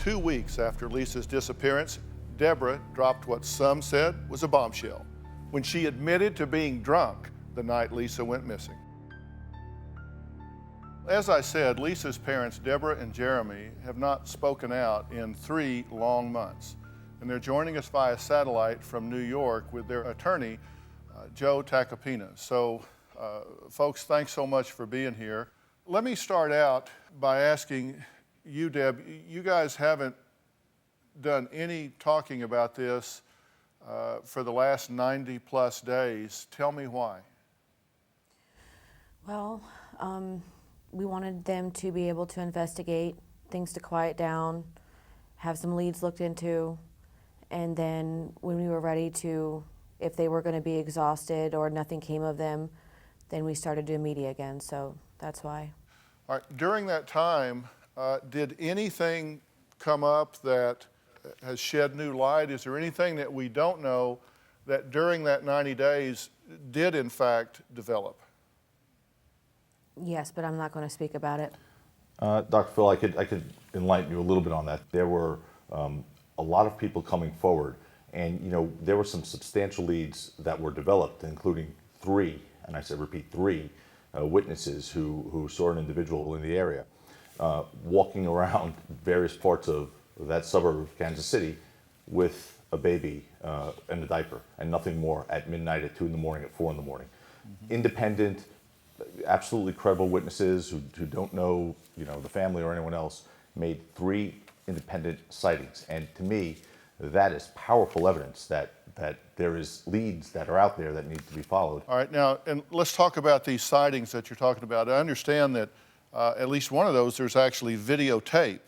2 weeks after Lisa's disappearance, Deborah dropped what some said was a bombshell when she admitted to being drunk the night Lisa went missing. As I said, Lisa's parents, Deborah and Jeremy, have not spoken out in 3 long months. And they're joining us via satellite from New York with their attorney, Joe Tacopina. So, folks, thanks so much for being here. Let me start out by asking you, Deb, you guys haven't done any talking about this for the last 90 plus days. Tell me why. Well, we wanted them to be able to investigate, things to quiet down, have some leads looked into, and then when we were ready to, if they were going to be exhausted or nothing came of them, then we started doing media again, so that's why. All right, during that time, did anything come up that has shed new light? Is there anything that we don't know that during that 90 days did in fact develop? Yes, but I'm not going to speak about it. DrPhil, I could enlighten you a little bit on that. There were a lot of people coming forward, and there were some substantial leads that were developed, including 3, and I said repeat 3, witnesses who saw an individual in the area walking around various parts of that suburb of Kansas City with a baby in a diaper and nothing more at midnight, at 2 in the morning, at 4 in the morning. Mm-hmm. Independent, absolutely credible witnesses who don't know, the family or anyone else, made 3 independent sightings. And to me, that is powerful evidence that there is leads that are out there that need to be followed. All right, now, and let's talk about these sightings that you're talking about. I understand that at least one of those, there's actually videotape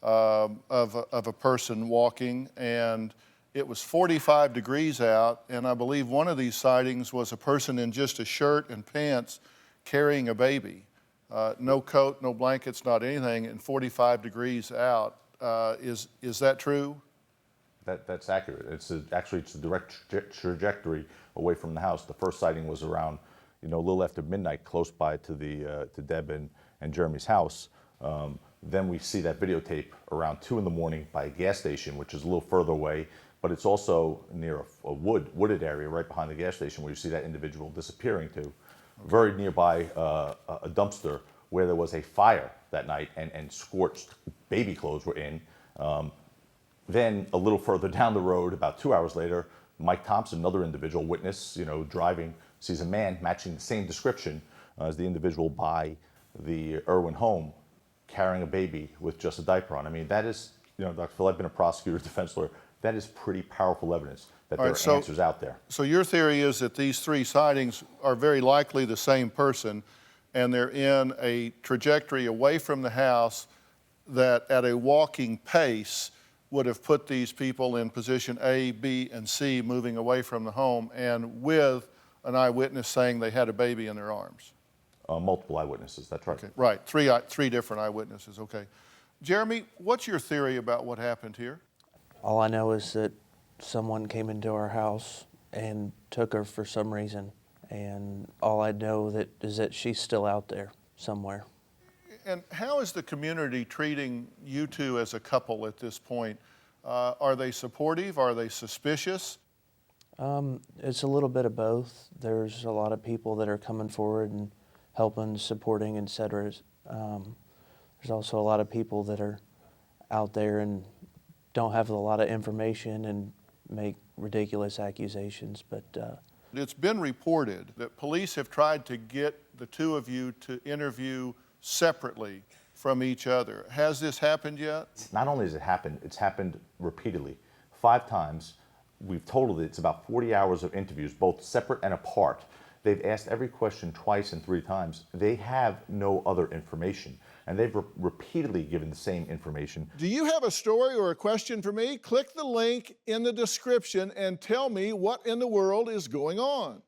of a person walking, and it was 45 degrees out, and I believe one of these sightings was a person in just a shirt and pants carrying a baby. No coat, no blankets, not anything, and 45 degrees out. Is that true? That's accurate. It's a direct trajectory away from the house. The first sighting was around, a little after midnight, close by to Deb and Jeremy's house. Then we see that videotape around 2 in the morning by a gas station, which is a little further away, but it's also near a wooded area right behind the gas station where you see that individual disappearing to. Very nearby a dumpster where there was a fire that night and scorched baby clothes were in. Then a little further down the road, about 2 hours later, Mike Thompson, another individual witness, driving, sees a man matching the same description as the individual by the Irwin home, carrying a baby with just a diaper on. I mean, that is, DrPhil, I've been a prosecutor, defense lawyer. That is pretty powerful evidence that there are answers out there. So your theory is that these 3 sightings are very likely the same person, and they're in a trajectory away from the house that at a walking pace would have put these people in position A, B, and C, moving away from the home, and with an eyewitness saying they had a baby in their arms. Multiple eyewitnesses, that's right. Okay, right, 3 different eyewitnesses, okay. Jeremy, what's your theory about what happened here? All I know is that someone came into our house and took her for some reason, and all I know is that she's still out there somewhere. And how is the community treating you two as a couple at this point? Are they supportive? Are they suspicious? It's a little bit of both. There's a lot of people that are coming forward and helping, supporting, etc. There's also a lot of people that are out there and don't have a lot of information and make ridiculous accusations, but it's been reported that police have tried to get the 2 of you to interview separately from each other. Has this happened yet? Not only has it happened, it's happened repeatedly. 5 times. We've totaled it. It's about 40 hours of interviews, both separate and apart. They've asked every question twice and 3 times. They have no other information, and they've repeatedly given the same information. Do you have a story or a question for me? Click the link in the description and tell me what in the world is going on.